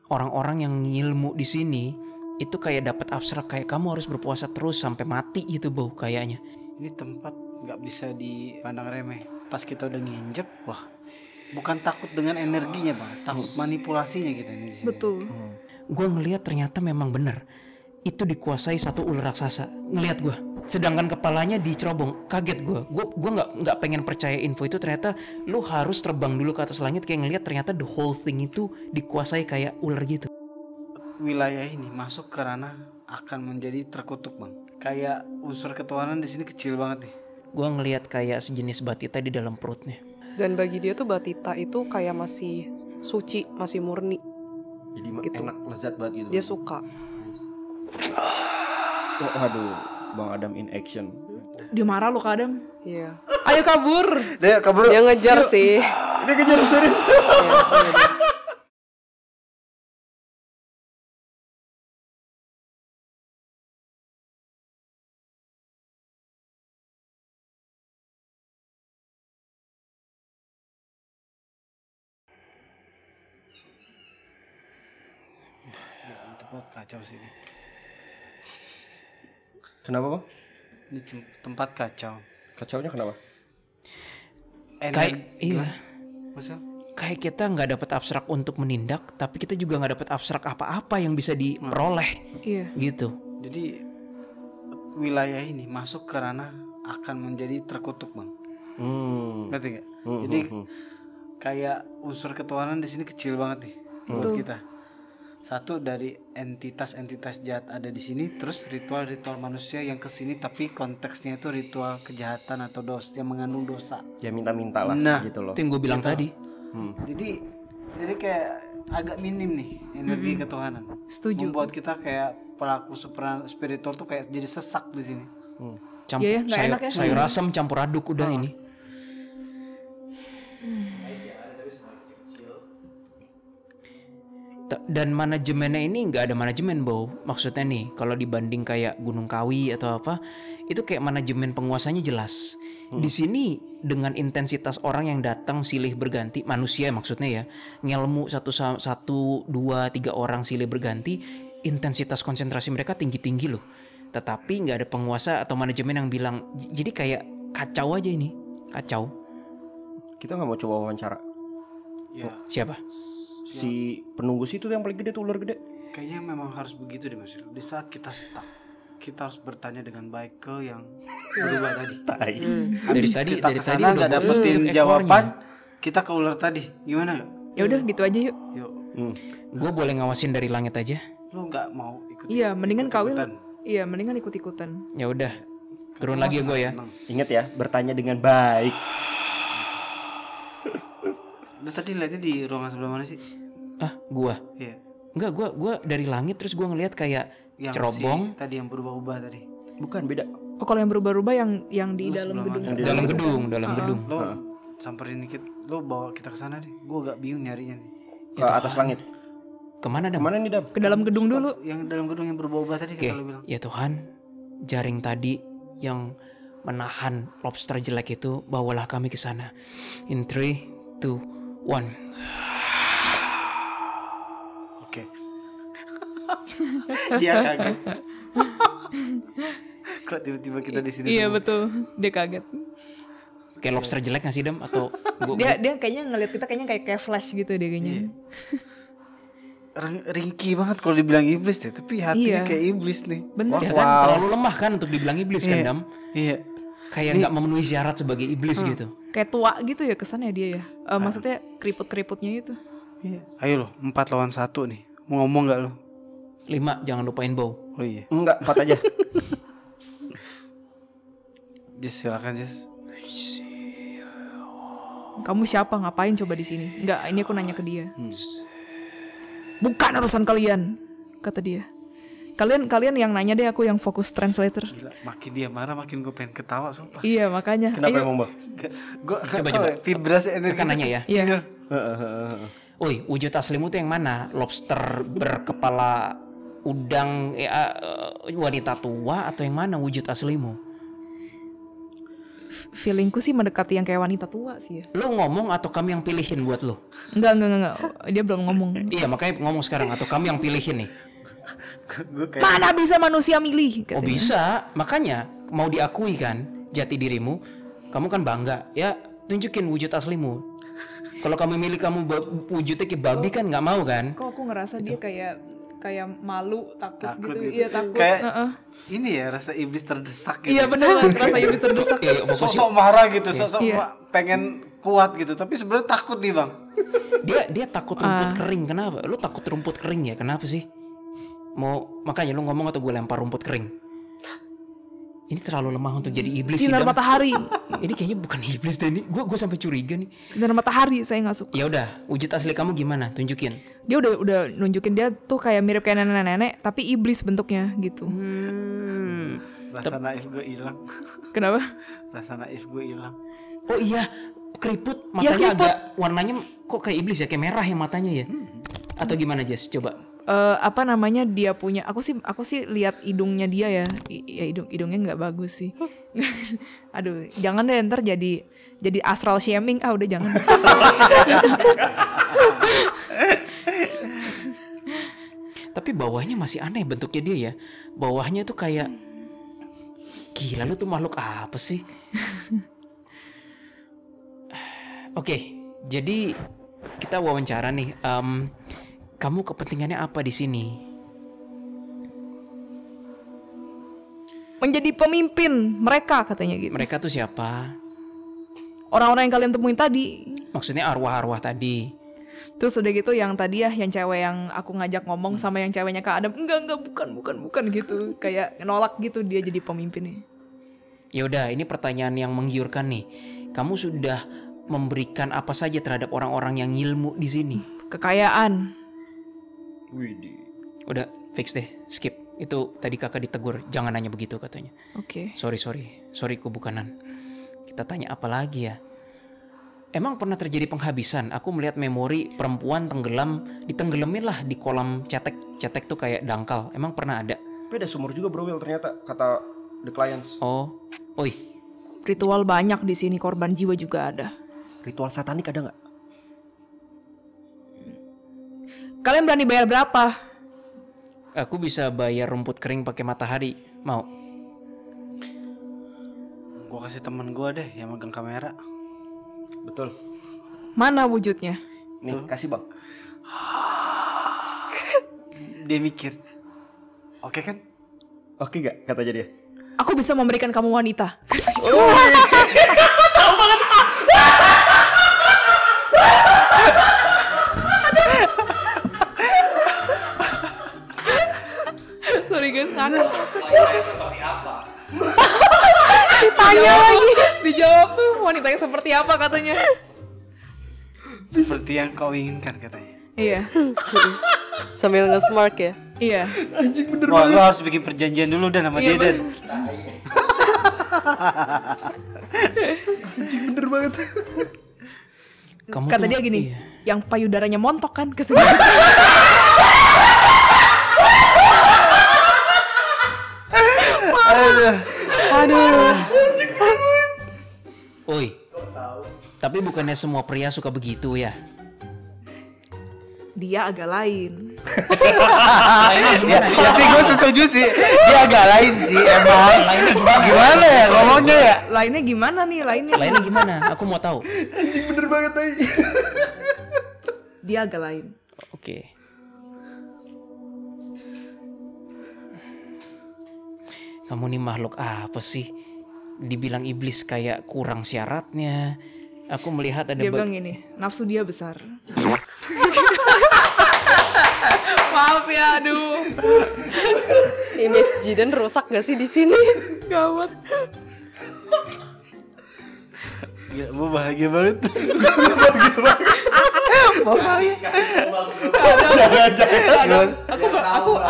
orang-orang yang ngilmu di sini itu kayak dapat abstrak, kayak kamu harus berpuasa terus sampai mati gitu Bow kayaknya. Ini tempat nggak bisa dipandang remeh. Pas kita udah nginjek, wah, bukan takut dengan energinya bang, takut manipulasinya kita ini di sini. Betul. Gue ngelihat ternyata memang bener itu dikuasai satu ular raksasa. Ngelihat gue, sedangkan kepalanya dicerobong. Kaget gue nggak pengen percaya info itu. Ternyata lu harus terbang dulu ke atas langit, kayak ngelihat ternyata the whole thing itu dikuasai kayak ular gitu. Wilayah ini masuk ke ranah akan menjadi terkutuk bang. Kayak unsur ketuhanan di sini kecil banget nih. Gue ngelihat kayak sejenis batita di dalam perutnya. Dan bagi dia tuh batita itu kayak masih suci, masih murni. Jadi Gitu. enak, lezat banget gitu. Dia suka. Oh, aduh, Bang Adam in action. Dia marah lo Kak Adam. Iya. Ayo kabur. Deh kabur. Dia ngejar sih. Dia kejar serius. Tempat kacau sih ini. Kenapa Bang? Ini tempat kacau. Kacaunya kenapa? Kayak iya. Maksudnya? Kayak kita nggak dapat abstrak untuk menindak, tapi kita juga nggak dapat abstrak apa-apa yang bisa diperoleh. Iya. Gitu. Jadi wilayah ini masuk ke ranah akan menjadi terkutuk bang. Ngerti gak? Jadi kayak unsur ketuhanan di sini kecil banget nih buat kita. Satu dari entitas-entitas jahat ada di sini, terus ritual-ritual manusia yang kesini tapi konteksnya itu ritual kejahatan atau dosa yang mengandung dosa. Ya minta-minta lah Nah, gitu loh. Itu yang gue bilang tadi. Jadi kayak agak minim nih energi ketuhanan. Setuju. Membuat kita kayak pelaku spiritual tuh kayak jadi sesak di sini. Campur Iya ya, nggak enak ya. sayur asam campur aduk udah ini. Dan manajemennya ini nggak ada manajemen Bow. Maksudnya nih kalau dibanding kayak Gunung Kawi atau apa, itu kayak manajemen penguasanya jelas. Di sini dengan intensitas orang yang datang silih berganti, manusia maksudnya ya, ngelmu satu dua tiga orang silih berganti, intensitas konsentrasi mereka tinggi loh. Tetapi nggak ada penguasa atau manajemen yang bilang, jadi kayak kacau aja ini, kacau. Kita nggak mau coba wawancara Ya, Siapa? si penunggu situ yang paling gede tuh, ular gede. kayaknya memang harus begitu deh Mas. Di saat kita stuck, kita harus bertanya dengan baik ke yang berubah tadi. Dari tadi kita dari kesana tadi udah nggak dapetin ekornya. jawaban, kita ke ular tadi. Gimana gak? Ya udah gitu aja yuk. Yuk, Gue boleh ngawasin dari langit aja. lu nggak mau ikut? Iya, mendingan kawin. ikut-ikutan? Iya, mendingan ikut-ikutan. Ya udah, turun lagi gue ya. Senang. Ingat ya, bertanya dengan baik. Lu tadi lihatnya di ruangan sebelah mana sih? Ah, gua. Iya. Enggak, gua dari langit terus gua ngeliat kayak Yang cerobong si tadi yang berubah-ubah tadi. Bukan, beda. Oh, kalau yang berubah-ubah yang di Lu dalam sebelah gedung. mana? dalam gedung, dalam gedung. Lo samperin dikit, lo bawa kita ke sana deh. Gua agak bingung nyarinya nih. Ke atas langit. Kemana Dam? Kemana nih Dam? Ke dalam gedung dulu. Yang dalam gedung yang berubah-ubah tadi Oke, kita lo bilang. ya Tuhan, jaring tadi yang menahan lobster jelek itu, bawalah kami ke sana. In 3, 2, 1. Oke. Dia kaget. Kok tiba-tiba kita di sini? Iya semua? betul. Dia kaget. Kayak lobster jelek gak sih Dam? Atau Dia kayaknya ngeliat kita kayaknya kayak flash gitu deh kayaknya. Ringkih banget kalau dibilang iblis deh, tapi hatinya Iya. kayak iblis nih. Bener. ya kan terlalu lemah kan untuk dibilang iblis kan Dam? Iya. Kayak nggak memenuhi syarat sebagai iblis gitu. Kayak tua gitu ya kesannya dia ya. Maksudnya keriput-keriputnya itu. Iya. Ayo lo, 4 lawan 1 nih. Mau ngomong nggak lo? 5, jangan lupain Bow. Oh iya. Enggak, 4 aja. Jess, silakan Jess. Kamu siapa? Ngapain coba di sini? Enggak, ini aku nanya ke dia. Bukan urusan kalian, kata dia. Kalian yang nanya deh, aku yang fokus translator. Gila, makin dia marah makin gue pengen ketawa sumpah. Iya, makanya. Kenapa Ayo. emang Bang? Gue Coba. vibrasi energi. Kan nanya ya. Iya. Woi, wujud aslimu tuh yang mana? Lobster berkepala udang, wanita tua atau yang mana wujud aslimu? feelingku sih mendekati yang kayak wanita tua sih ya. Lo ngomong atau kami yang pilihin buat lo? Enggak. Dia belum ngomong. Iya, makanya ngomong sekarang atau kami yang pilihin nih. Mana bisa manusia milih? Oh Katanya. bisa, makanya mau diakui kan jati dirimu. Kamu kan bangga, ya tunjukin wujud aslimu. Kalau kamu milih kamu wujudnya kayak babi kan nggak mau kan? Kok aku ngerasa dia kayak malu, takut gitu. gitu. Iya takut. Kayak Heeh. ini ya rasa iblis terdesak gitu. Iya benar, rasa iblis terdesak. Iya, fokusnya Sosok marah gitu, sosok Iya. pengen kuat gitu, tapi sebenarnya takut nih bang. dia takut rumput kering. Kenapa? Lu takut rumput kering ya? Kenapa sih? Makanya lu ngomong atau gue lempar rumput kering? Ini terlalu lemah untuk jadi iblis sih. Sinar Dam. matahari. Ini kayaknya bukan iblis deh ini. Gue sampai curiga nih. Sinar matahari saya nggak suka. Ya udah, wujud asli kamu gimana? Tunjukin. Dia udah nunjukin dia tuh kayak mirip kayak nenek-nenek tapi iblis bentuknya gitu. Rasa naif gue hilang. Kenapa? Rasa naif gue hilang. Oh iya, keriput Iya, matanya keriput. agak warnanya kok kayak iblis ya, kayak merah ya matanya ya. Atau gimana Jess? Coba. Apa namanya dia punya aku sih lihat hidungnya dia ya, hidungnya nggak bagus sih. Aduh, jangan deh ntar jadi astral shaming. Udah jangan. Tapi bawahnya masih aneh bentuknya dia ya. Bawahnya tuh kayak gila, lu tuh makhluk apa sih? Oke, jadi kita wawancara nih. Kamu kepentingannya apa di sini? Menjadi pemimpin mereka katanya gitu. Mereka tuh siapa? Orang-orang yang kalian temuin tadi. Maksudnya arwah-arwah tadi. Terus udah gitu yang tadi ya, yang cewek yang aku ngajak ngomong sama yang ceweknya Kak Adam, enggak bukan gitu. Kayak nolak gitu dia jadi pemimpinnya. Ya udah, ini pertanyaan yang menggiurkan nih. Kamu sudah memberikan apa saja terhadap orang-orang yang ngilmu di sini? Kekayaan. Widih. Udah, fix deh, skip. Itu tadi kakak ditegur, jangan nanya begitu katanya. Oke. Sorry kebukanan. Kita tanya apa lagi ya? Emang pernah terjadi penghabisan? Aku melihat memori perempuan ditenggelamin lah di kolam cetek. Cetek tuh kayak dangkal. Emang pernah ada? Tapi ada sumur juga bro Will ternyata kata the clients. Oh, oi. Ritual banyak di sini, korban jiwa juga ada. Ritual satanik ada nggak? Kalian berani bayar berapa? Aku bisa bayar rumput kering pakai matahari. Mau? Gue kasih temen gue deh yang megang kamera. Betul. Mana wujudnya? Nih kasih bang. Dia mikir, oke kan? Oke gak katanya dia? Aku bisa memberikan kamu wanita. Sorry guys, ngakak. Seperti apa? Tanya lagi. Dijawab tuh wanitanya seperti apa katanya. Seperti yang kau inginkan katanya. Iya. Sambil nge-smart ya. Iya. Wah, lo harus bikin perjanjian dulu dan sama dia dan. Kamu Kata tuh- dia gini, iya. yang payudaranya montok kan katanya. Oi. Tapi bukannya semua pria suka begitu ya? Dia agak lain. Ya sih gue setuju sih. Dia agak lain sih emang. Lainnya gimana ya ngomongnya ya? Lainnya gimana nih? Lainnya gimana? Aku mau tahu. Dia agak lain. Oke. Kamu nih makhluk apa sih? Dibilang iblis kayak kurang syaratnya. Aku melihat ada Dia bilang gini, nafsu dia besar. Maaf ya, aduh. Image Jidan rusak gak sih di sini? Gawat. Gila, gue bahagia banget.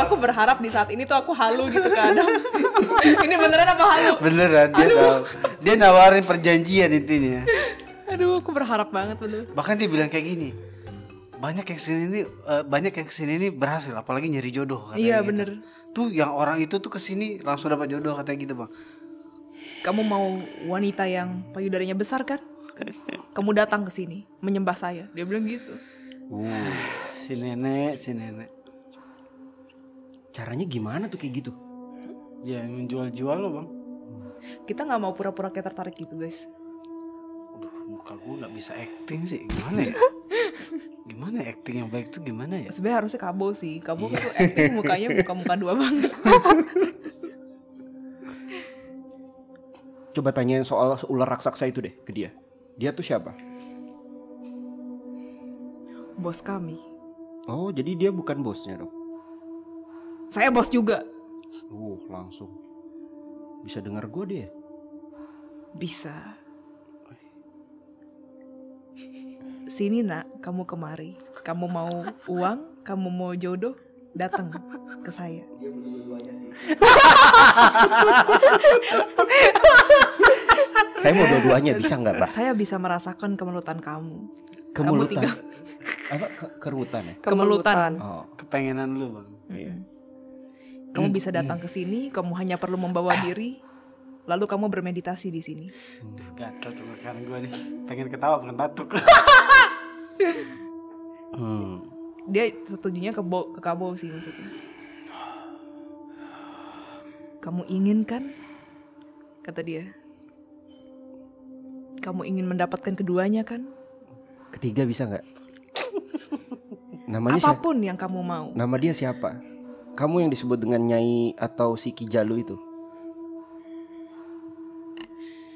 Aku berharap di saat ini tuh aku halu gitu kan. Ini beneran apa halu? Beneran dia tahu. Dia nawarin perjanjian intinya. Aduh, aku berharap banget bener. Bahkan dia bilang kayak gini. Banyak yang kesini ini berhasil, apalagi nyari jodoh katanya Iya, gitu. bener. Tuh yang orang itu tuh kesini langsung dapat jodoh katanya gitu bang. Kamu mau wanita yang payudarinya besar kan? Kamu datang ke sini menyembah saya. Dia bilang gitu. Si nenek. Caranya gimana tuh kayak gitu? Ya menjual-jual lo bang. Kita nggak mau pura-pura kayak tertarik gitu guys. Aduh, muka gue nggak bisa acting sih. Gimana ya? Gimana acting yang baik tuh gimana ya? Sebenarnya harusnya Kabo sih. Kabo tuh acting mukanya muka-muka dua banget. Coba tanyain soal ular raksasa itu deh ke dia. Dia tuh siapa? Bos kami. Oh, jadi dia bukan bosnya dong. Saya bos juga. Langsung. Bisa dengar gue dia. Bisa. Sini nak, kamu kemari. Kamu mau uang, kamu mau jodoh, datang ke saya. Saya mau dua-duanya, bisa nggak, Pak? Saya bisa merasakan kemelutan kamu. Kemelutan. tinggal- Apa? Kerutan ya? Kemelutan. Oh. Kepengenan lu bang. Iya. Kamu bisa datang ke sini, kamu hanya perlu membawa diri, lalu kamu bermeditasi di sini. Gatel tenggorokan gue nih. Pengen ketawa pengen batuk. Dia setujunya ke Kabo sih maksudnya. Kamu ingin kan? Kata dia. Kamu ingin mendapatkan keduanya kan? Ketiga bisa nggak? Namanya siapa? Apapun yang kamu mau. Nama dia siapa? Kamu yang disebut dengan Nyai atau si Kijalu itu.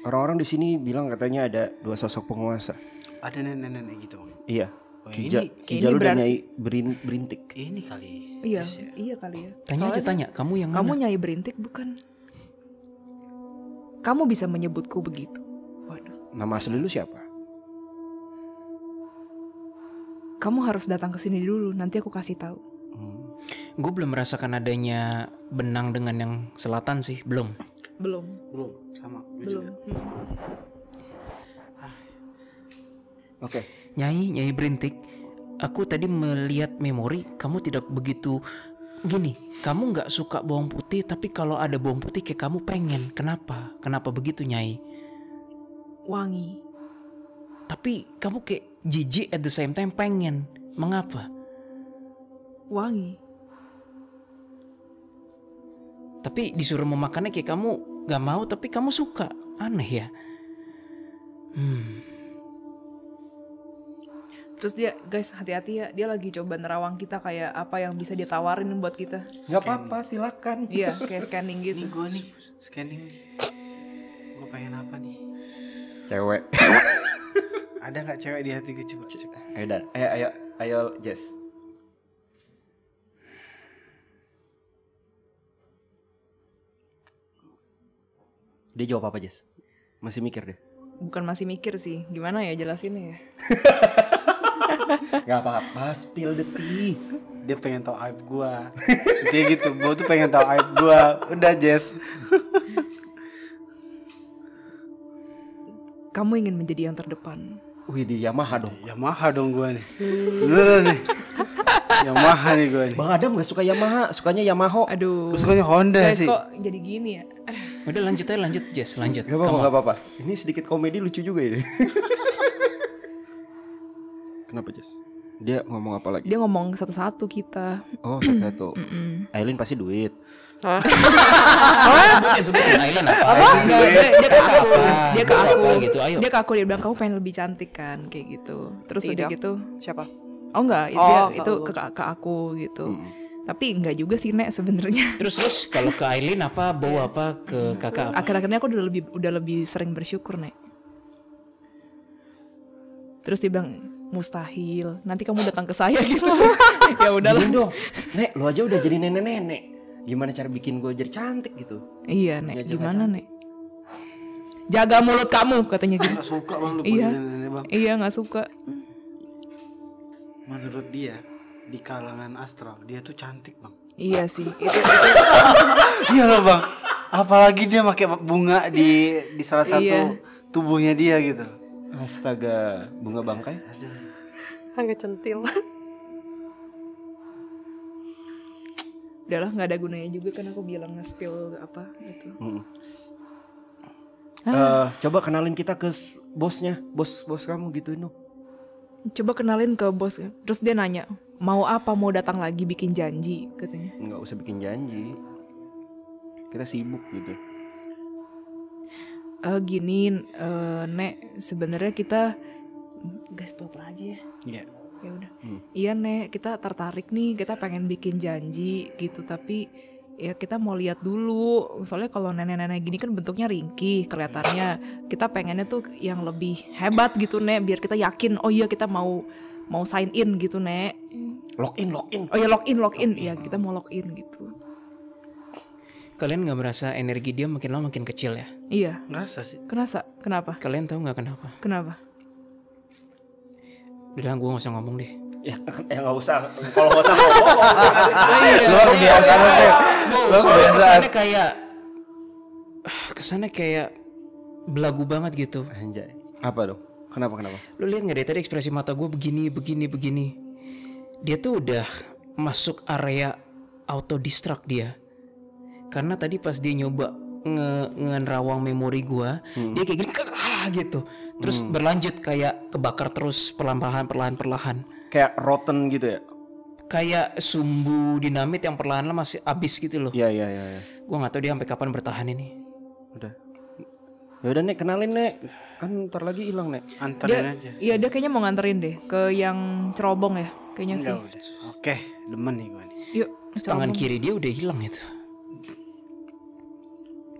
Orang-orang di sini bilang katanya ada dua sosok penguasa. Ada nenek-nenek gitu bang. Iya. Oh, Kijalu dan berarti- Nyai Berintik. Ini kali. Iya, Yes, ya. iya kali ya. Tanya aja Soalnya tanya, kamu yang kamu mana? Nyai Berintik bukan? Kamu bisa menyebutku begitu. Waduh. Nama asli lu siapa? Kamu harus datang ke sini dulu, nanti aku kasih tahu. Gue belum merasakan adanya benang dengan yang selatan sih, belum. Belum. Belum sama. Gue Belum. juga. Oke. Nyai Berintik, aku tadi melihat memori kamu tidak begitu gini. Kamu nggak suka bawang putih, tapi kalau ada bawang putih kayak kamu pengen. Kenapa? Kenapa begitu Nyai? Wangi. Tapi kamu kayak jijik at the same time pengen. Mengapa? Wangi. Tapi disuruh memakannya kayak kamu gak mau, tapi kamu suka. Aneh ya. Terus dia, guys hati-hati ya, dia lagi coba nerawang kita kayak apa yang bisa dia tawarin buat kita. Nggak apa-apa, silakan. Iya, kayak scanning Ini gitu. gue nih scanning. Gue pengen apa nih? Cewek. Ada nggak cewek di hati gue coba cek. Ayo Dan. Ayo Jess. Dia jawab apa Jess? Masih mikir deh. Bukan masih mikir sih, gimana ya jelasinnya ya? Gak apa-apa, spill the tea. Dia pengen tahu aib gue. Dia gitu. Gue tuh pengen tahu aib gue. Udah Jess. Kamu ingin menjadi yang terdepan. Wih, di Yamaha dong. Yamaha dong gue nih. Beneran nih. Yamaha nih gue nih. Bang Adam gak suka Yamaha, sukanya Yamaha. Aduh. Gue sukanya Honda Guys sih. kok jadi gini ya? Udah lanjut aja, lanjut Jess, lanjut. Gak apa-apa, Come on. gak apa-apa. Ini sedikit komedi lucu juga ini. Kenapa Jess? Dia ngomong apa lagi? Dia ngomong satu-satu kita. Oh, satu. Aileen pasti duit. Sebutin Ailan apa? Enggak, dia ke aku. Dia ke aku. Apa gitu, ayo. Dia ke aku, dia bilang kamu pengen lebih cantik kan, kayak gitu. Terus udah Tidak. gitu. Siapa? Oh enggak, Oh, dia itu kalau ke aku gitu. Tapi enggak juga sih Nek sebenarnya. Terus kalau ke Aileen apa, bawa apa, ke kakak apa? Akhir-akhirnya aku udah lebih sering bersyukur Nek. Terus dia bilang mustahil. Nanti kamu datang ke saya gitu. Ya udahlah. Gini dong. Nek, lu aja udah jadi nenek-nenek. Gimana cara bikin gue jadi cantik gitu? Iya Nek, Ya, gimana Nek? Jaga mulut kamu katanya gitu. Gak suka bang lu Iya. punya nenek bang. Iya nggak suka. Menurut dia di kalangan astral dia tuh cantik bang. Iya sih. Itu Iya loh bang. Apalagi dia pakai bunga di salah satu Iya. tubuhnya dia gitu. Astaga, bunga bangkai. Agak centil. udahlah nggak ada gunanya juga kan aku bilang nge-spill apa gitu. Coba kenalin kita ke bosnya, bos kamu gituin dong. Coba kenalin ke bos. Terus dia nanya, mau apa, mau datang lagi bikin janji katanya. Nggak usah bikin janji, kita sibuk gitu. Gini, Nek, sebenarnya kita gas pura aja ya. Iya. Ya udah. Iya, Nek, kita tertarik nih, kita pengen bikin janji gitu, tapi ya kita mau lihat dulu. Soalnya kalau nenek-nenek gini kan bentuknya ringkih kelihatannya. Kita pengennya tuh yang lebih hebat gitu, Nek, biar kita yakin oh iya kita mau sign in gitu, Nek. Login. Oh ya login. Ya, kita mau login gitu. Kalian nggak merasa energi dia makin lama makin kecil ya? Iya. Ngerasa sih. Kenapa? Kalian tahu nggak kenapa? Kenapa? Udah, gue nggak usah ngomong deh. Ya nggak usah. Kalau nggak usah ngomong. Luar biasa banget. Soalnya kesannya kayak belagu banget gitu. Anjay. Apa dong? Kenapa? Lu lihat nggak deh tadi ekspresi mata gue begini. Dia tuh udah masuk area auto distract dia. Karena tadi pas dia nyoba ngerawang memori gue, dia kayak gini gitu. Terus berlanjut kayak kebakar terus perlahan. Kayak rotten gitu ya? Kayak sumbu dinamit yang perlahan masih habis gitu loh. Iya. Gue nggak tahu dia sampai kapan bertahan ini. Udah. Ya udah, Nek, kenalin, Nek. Kan ntar lagi hilang, Nek. Anterin aja. Iya, dia kayaknya mau nganterin deh ke yang cerobong ya, kayaknya sih. Udah. Oke, demen nih gue nih. Yuk, Tangan cerobong. kiri dia udah hilang itu.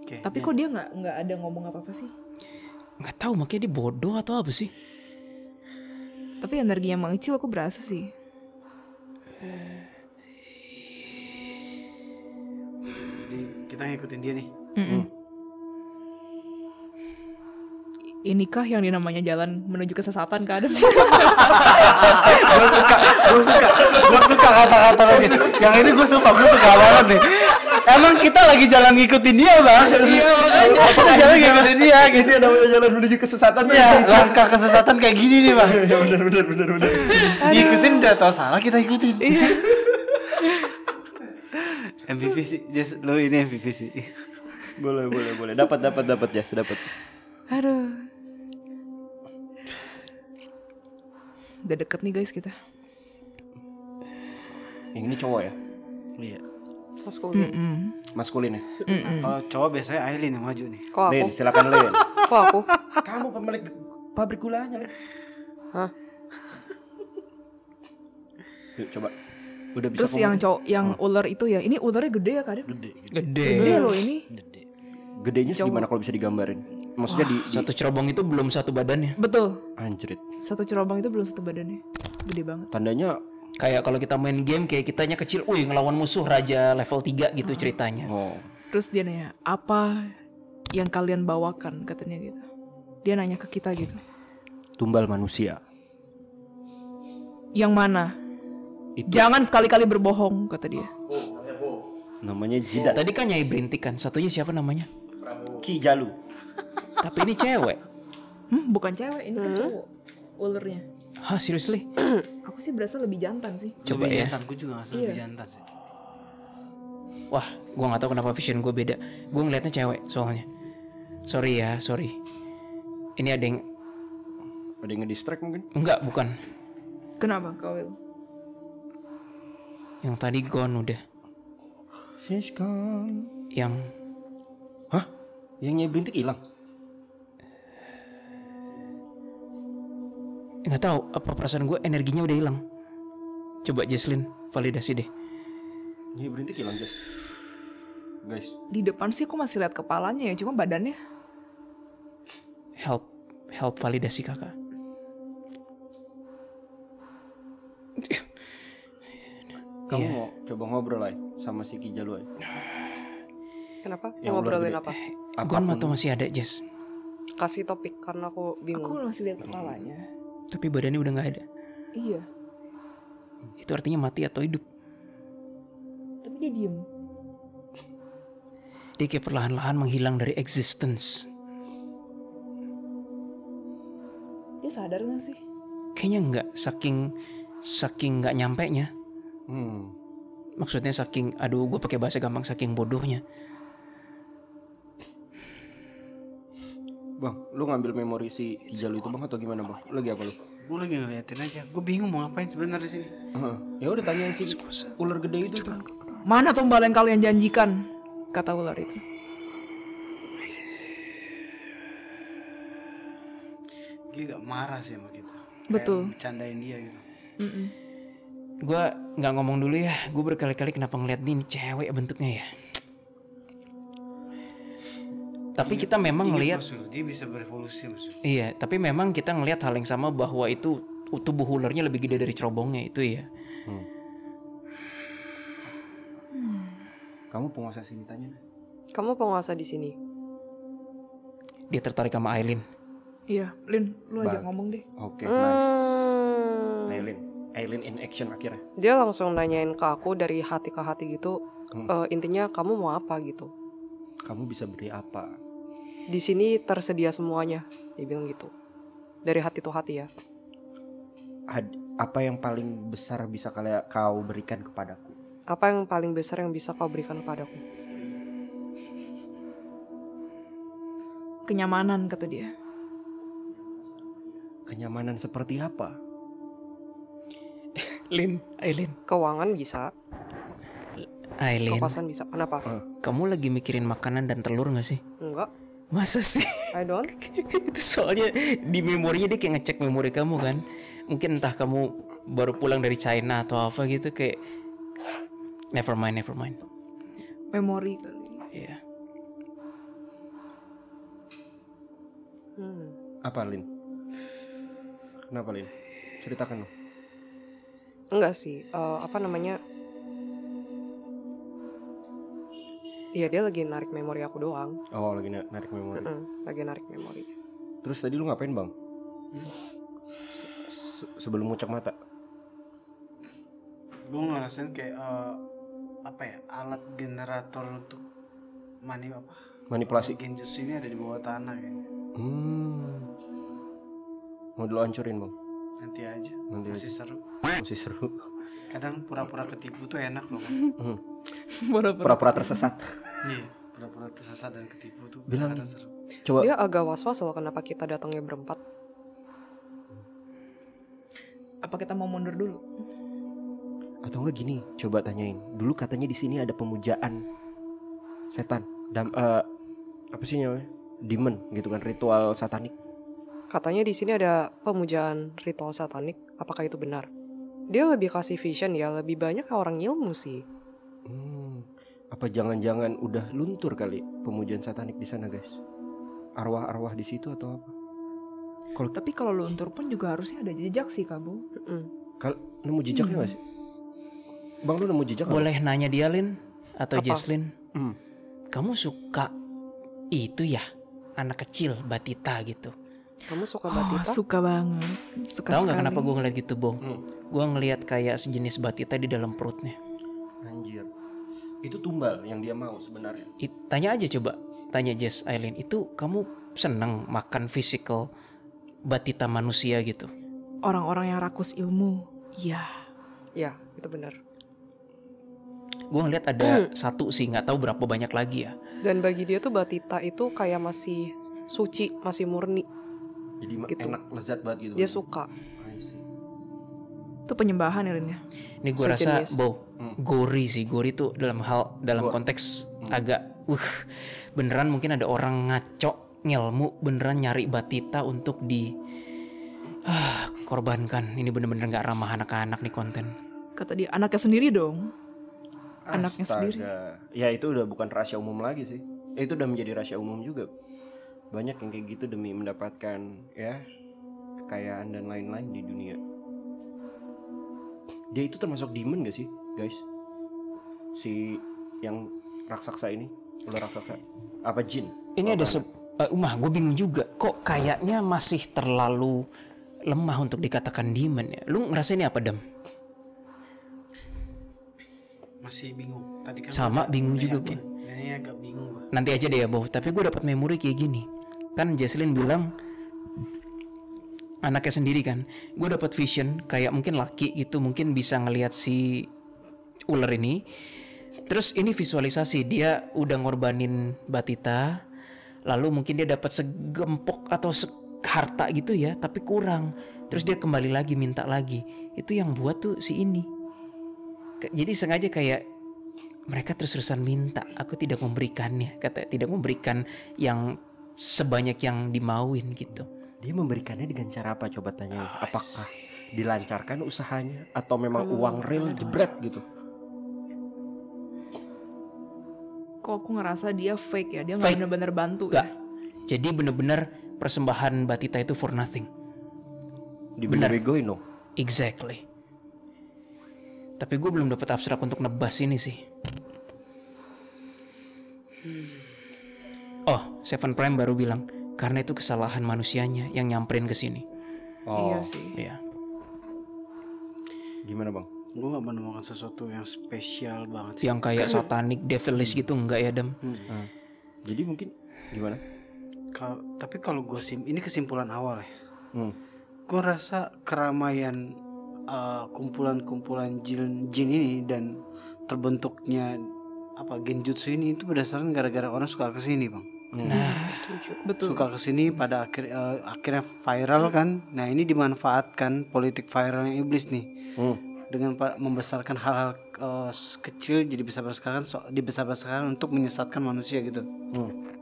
Oke. Tapi kok dia nggak ada ngomong apa-apa sih? Nggak tahu, makanya dia bodoh atau apa sih? Tapi energinya mengecil aku berasa sih. Jadi kita ngikutin dia nih. Inikah yang dinamanya jalan menuju kesesatan ke Adam? Gue suka kata-kata logis. Yang ini gue suka banget nih. Emang kita lagi jalan ngikutin dia, Bang. Iya, makanya kita jalan ngikutin dia. Gitu namanya jalan menuju kesesatan. ya. Langkah kesesatan kayak gini nih, Bang. Ya benar. Ngikutin udah tau salah, kita ikutin. MVP sih, Jess, lu ini MVP sih. Boleh. Dapat Jess, dapat. Aduh. Udah deket nih guys kita. Yang ini cowok ya? Iya. Maskulin. Maskulin ya? Kalau cowok biasanya Aileen yang maju nih. Kok aku? Lin, silakan Lin. Kok aku? Kamu pemilik pabrik gulanya, Lin. Hah? Yuk coba. Udah bisa Terus yang cowok yang ular itu ya, ini ularnya gede ya Kadem? Gede. Gede loh ini. gedenya segimana kalau bisa digambarin? Maksudnya di Satu cerobong itu belum satu badannya. Betul. anjrit. Satu cerobong itu belum satu badannya. Gede banget. Tandanya Kayak kalau kita main game kayak kitanya kecil, wih ngelawan musuh raja level 3 gitu ceritanya. oh. Terus dia nanya, apa yang kalian bawakan katanya gitu. Dia nanya ke kita gitu. Tumbal manusia. Yang mana? Itu Jangan sekali-kali berbohong kata dia. namanya jidat. Tadi kan Nyai Berintik kan, satunya siapa namanya? Ki Jalu. Tapi ini cewek. Bukan cewek, ini kan cowok. Ulernya. Hah, seriously? Aku sih berasa lebih jantan sih. Coba Lebih ya. jantan, gue juga ngerasa lebih jantan sih. Wah, gua nggak tahu kenapa vision gue beda. Gue ngeliatnya cewek soalnya. Sorry ya, sorry. Ini ada yang Ada yang ngedistract mungkin? enggak, bukan. Kenapa kau Will? Yang tadi gone udah. Siskon. Yang Hah? Yang Nyai Berintik hilang? nggak tahu apa perasaan gue energinya udah hilang. Coba Jesslyn validasi deh. Nyai Berintik hilang, guys. Di depan sih aku masih lihat kepalanya ya, cuma badannya. Help validasi kakak. Kamu mau coba ngobrol lah sama si Ki Jalu aja. Kenapa? Yang Mau ngobrolin ular apa? Gon atau masih ada Jess? Kasih topik karena aku bingung. Aku masih lihat kepalanya. Tapi badannya udah nggak ada. Iya, Itu artinya mati atau hidup. tapi dia diem. Dia kayak perlahan-lahan menghilang dari existence. Dia sadar gak sih? Kayaknya nggak, saking nggak nyampe nya. Maksudnya saking, aduh gue pakai bahasa gampang, saking bodohnya. Bang, lu ngambil memori si Hijal itu bang atau gimana bang? Lu lagi apa lu? Gue lagi ngeliatin aja. Gue bingung mau ngapain sebenarnya di sini. Ya udah tanyain si ular gede itu tuh. Mana tumbal yang kalian janjikan? Kata ular itu. Dia gak marah sih sama kita. Betul. Kayak bercandain dia gitu. Gue nggak ngomong dulu ya. Gue berkali-kali kenapa ngeliat ini cewek bentuknya ya. Tapi kita memang ngelihat. Dia bisa berevolusi maksud. Iya, tapi memang kita ngelihat hal yang sama bahwa itu tubuh ularnya lebih gede dari cerobongnya itu ya. Kamu penguasa sini tanya. Kamu penguasa di sini. Dia tertarik sama Aileen. Iya, Lin, lu aja ngomong deh. Oke, nice. Aileen in action akhirnya. Dia langsung nanyain ke aku dari hati ke hati gitu. Intinya kamu mau apa gitu. Kamu bisa beri apa? Di sini tersedia semuanya. Dia bilang gitu. Dari hati to hati ya. Apa yang paling besar bisa kau berikan kepadaku? Apa yang paling besar yang bisa kau berikan kepadaku? Kenyamanan, kata dia. Kenyamanan seperti apa? Aileen. Keuangan bisa. Aileen. Kepuasan bisa. Kenapa? Kamu lagi mikirin makanan dan telur gak sih? Enggak. Masa sih? I don't. Itu soalnya di memorinya dia kayak ngecek memori kamu kan. Mungkin entah kamu baru pulang dari China atau apa gitu kayak never mind. Memori kali. Iya. Apa Lin? Kenapa Lin? Ceritakan dong. Enggak sih. Apa namanya? Iya dia lagi narik memori aku doang. Oh lagi narik memori. Lagi narik memori. Terus tadi lu ngapain bang? Sebelum ngucek mata. Gue ngerasain kayak apa ya, alat generator untuk manipulasi. Genjutsu ini ada di bawah tanah kayaknya. Mau dulu hancurin bang? Nanti aja. Masih seru. Kadang pura-pura ketipu tuh enak loh kan. Pura-pura tersesat. Iya, pura-pura tersesat dan ketipu tuh Bilang seru. Coba. Dia agak was-was loh kenapa kita datangnya berempat. Apa kita mau mundur dulu? Atau enggak gini, coba tanyain. Dulu katanya di sini ada pemujaan setan. Apa sih namanya? Demon gitu kan, ritual satanik. Katanya di sini ada pemujaan ritual satanik. Apakah itu benar? Dia lebih kasih vision ya, lebih banyak orang ilmu sih. Apa jangan-jangan udah luntur kali pemujaan satanik di sana guys? Arwah-arwah di situ atau apa? Tapi kalau luntur pun juga harusnya ada jejak sih, Kabu. Kalau nemu jejaknya nggak sih? Bang lu nemu jejak? Boleh nanya dia Lin atau Apa? Jesslyn? Kamu suka itu ya anak kecil batita gitu? Kamu suka batita? Suka banget. Suka Tahu sekali. nggak kenapa gue ngeliat gitu, Bo? Gue ngeliat kayak sejenis batita di dalam perutnya. Anjir. Itu tumbal yang dia mau sebenarnya. Tanya aja coba, tanya Jess, Aileen, itu kamu seneng makan physical batita manusia gitu? Orang-orang yang rakus ilmu. Iya. Ya, itu benar. Gue ngeliat ada satu sih, nggak tahu berapa banyak lagi ya. Dan bagi dia tuh batita itu kayak masih suci, masih murni. Jadi Gitu. enak, lezat banget gitu. Dia suka. I see. Itu penyembahan ya, Lin ya. Ini gue rasa, Sejenis. Bo, gori sih. Gori tuh dalam konteks agak, beneran mungkin ada orang ngaco ngilmu beneran nyari batita untuk korbankan. Ini bener-bener nggak ramah anak-anak nih konten. Kata dia, anaknya sendiri dong. Anaknya Astaga. sendiri. Ya itu udah bukan rahasia umum lagi sih. Itu udah menjadi rahasia umum juga. Banyak yang kayak gitu demi mendapatkan ya kekayaan dan lain-lain di dunia. Dia itu termasuk demon gak sih guys? Si yang raksasa ini, ular raksasa. Apa jin? Ini ada gue bingung juga. Kok kayaknya masih terlalu lemah untuk dikatakan demon ya? Lu ngerasain apa, Dam? Masih bingung. Tadi kan Sama, bingung juga gue. Ini agak bingung gue. Nanti aja deh ya, Bo. Tapi gue dapat memori kayak gini. Kan Jesslyn bilang anaknya sendiri kan. Gue dapat vision kayak mungkin laki gitu, mungkin bisa ngelihat si ular ini. Terus ini visualisasi dia udah ngorbanin batita, lalu mungkin dia dapat segempok atau harta gitu ya, tapi kurang, terus dia kembali lagi minta lagi. Itu yang buat tuh si ini. Jadi sengaja kayak mereka terus-terusan minta, aku tidak memberikannya, kata tidak memberikan yang sebanyak yang dimauin gitu. Dia memberikannya dengan cara apa, coba tanya? Apakah dilancarkan usahanya atau memang uang real jebret gitu? Kok aku ngerasa dia fake ya, dia Fake. nggak bener-bener bantu Gak. ya. Jadi bener-bener persembahan Mbak Tita itu for nothing. Dibego-begoin dong. Exactly. Tapi gue belum dapat abstrak untuk nebas ini sih. Oh, Seven Prime baru bilang karena itu kesalahan manusianya yang nyamperin ke sini. Iya sih. Iya. Gimana bang? Gue gak menemukan sesuatu yang spesial banget sih. Yang kayak satanik, devilish gitu enggak ya, Dem? Jadi mungkin gimana? Tapi kalau gue ini kesimpulan awal ya. Hmm. Gue rasa keramaian kumpulan-kumpulan jin ini dan terbentuknya genjutsu ini itu berdasarkan gara-gara orang suka kesini bang. Nah, Betul. Suka kesini pada akhirnya viral kan. Nah ini dimanfaatkan politik viralnya iblis nih. Dengan membesarkan hal-hal kecil jadi dibesar-besarkan untuk menyesatkan manusia gitu.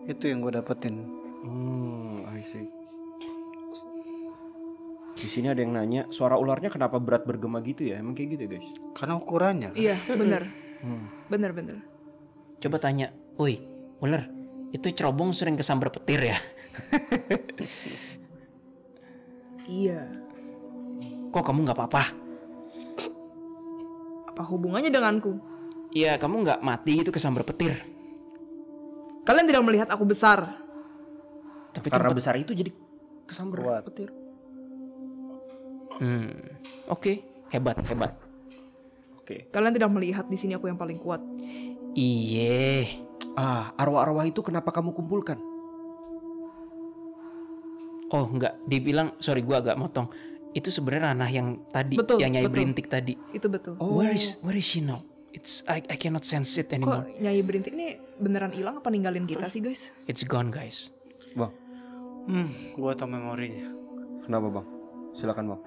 Itu yang gue dapetin. I see. Di sini ada yang nanya, suara ularnya kenapa berat bergema gitu ya? Emang kayak gitu ya guys? Karena ukurannya. Iya, bener. Bener. coba tanya, "Woi, ular, itu cerobong sering kesambar petir ya?" Iya. Kok kamu nggak apa-apa? Apa hubungannya denganku? Iya, kamu nggak mati itu kesambar petir. Kalian tidak melihat aku besar. Tapi Karena kan besar itu jadi kesambar petir. Oke, hebat. Oke. Kalian tidak melihat di sini aku yang paling kuat. Iye. Arwah-arwah itu kenapa kamu kumpulkan? Oh, enggak, dibilang sorry gua agak motong. Itu sebenarnya ranah yang tadi, Betul, yang Nyai betul. Berintik tadi. Itu betul. Where is she now? I cannot sense it anymore. Kok Nyai Berintik ini beneran hilang apa ninggalin kita sih guys? It's gone, guys. Bang, Gue tau memorinya. kenapa bang? Silakan bang.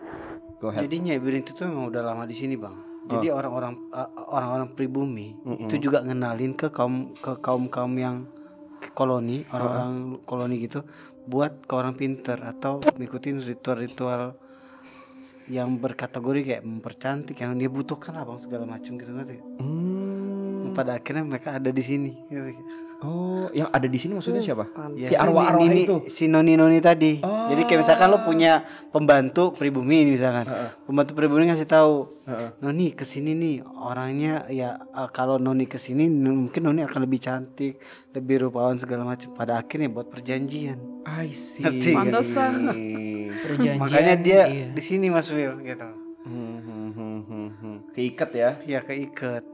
Go ahead. Jadi Nyai Berintik itu memang udah lama di sini bang. Jadi orang-orang pribumi itu juga ngenalin ke kaum yang koloni, orang-orang koloni gitu, buat ke orang pinter atau ngikutin ritual-ritual yang berkategori kayak mempercantik yang dia butuhkan lah bang, segala macam gitu ngerti? Pada akhirnya mereka ada di sini. Oh, yang ada di sini maksudnya siapa? Ya, Si arwah-arwah itu. si noni tadi. Jadi kayak misalkan lo punya pembantu pribumi nih misalkan. Pembantu pribumi ngasih tahu, "Noni kesini nih orangnya ya kalau Noni kesini mungkin Noni akan lebih cantik, lebih rupawan segala macam." Pada akhirnya buat perjanjian. I see. Ngerti? Pantesan. Perjanjian. Makanya dia iya. di sini Mas Will gitu. Keikat ya. Ya keikat.